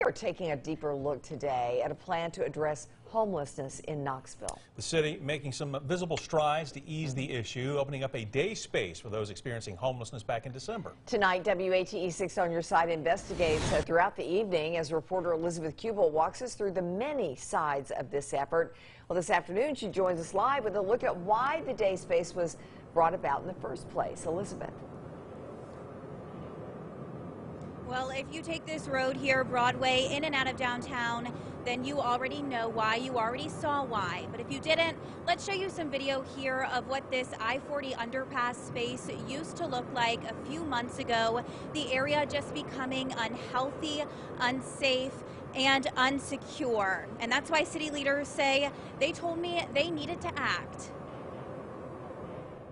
We're taking a deeper look today at a plan to address homelessness in Knoxville. The city making some visible strides to ease the issue, opening up a day space for those experiencing homelessness back in December. Tonight, WATE 6 on Your Side investigates throughout the evening as reporter Elizabeth Kubel walks us through the many sides of this effort. Well, this afternoon, she joins us live with a look at why the day space was brought about in the first place. Elizabeth. Well, if you take this road here, Broadway, in and out of downtown, then you already know why. You already saw why. But if you didn't, let's show you some video here of what this I-40 underpass space used to look like a few months ago. The area just becoming unhealthy, unsafe, and unsecure. And that's why city leaders say they told me they needed to act.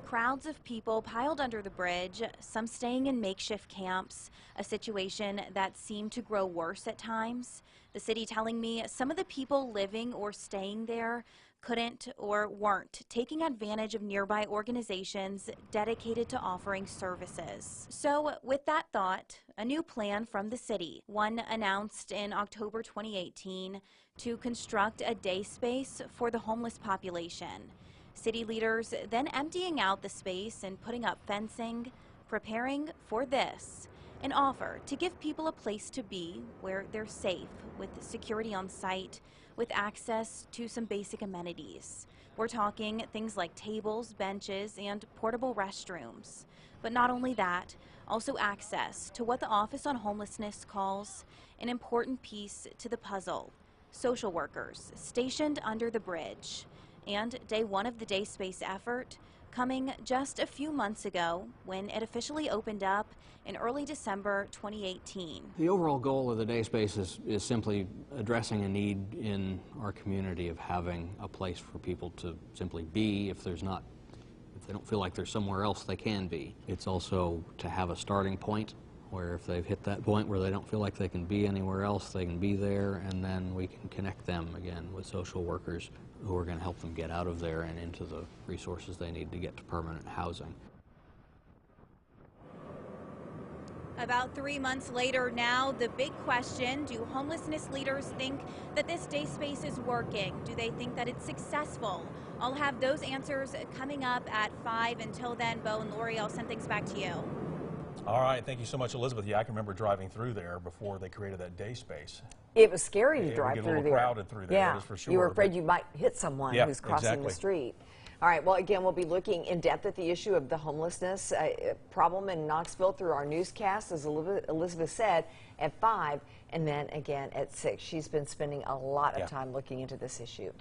Crowds of people piled under the bridge, some staying in makeshift camps, a situation that seemed to grow worse at times. The city telling me some of the people living or staying there couldn't or weren't taking advantage of nearby organizations dedicated to offering services. So with that thought, a new plan from the city, one announced in October 2018 to construct a day space for the homeless population. City leaders then emptying out the space and putting up fencing, preparing for this, an offer to give people a place to be where they're safe, with security on site, with access to some basic amenities. We're talking things like tables, benches, and portable restrooms. But not only that, also access to what the Office on Homelessness calls an important piece to the puzzle: social workers stationed under the bridge. And day one of the day space effort coming just a few months ago when it officially opened up in early December 2018. The overall goal of the day space is simply addressing a need in our community of having a place for people to simply be if they don't feel like there's somewhere else they can be. It's also to have a starting point where if they've hit that point where they don't feel like they can be anywhere else, they can be there, and then we can connect them again with social workers who are going to help them get out of there and into the resources they need to get to permanent housing. About 3 months later now, the big question: do homelessness leaders think that this day space is working? Do they think that it's successful? I'll have those answers coming up at 5. Until then, Bo and Lori, I'll send things back to you. All right, thank you so much, Elizabeth. Yeah, I can remember driving through there before they created that day space. It was scary to drive through there. It would get a little crowded through there, that is for sure. You were afraid you might hit someone who's crossing the street. All right, well, again, we'll be looking in depth at the issue of the homelessness problem in Knoxville through our newscast, as Elizabeth said, at 5, and then again at 6. She's been spending a lot of time looking into this issue.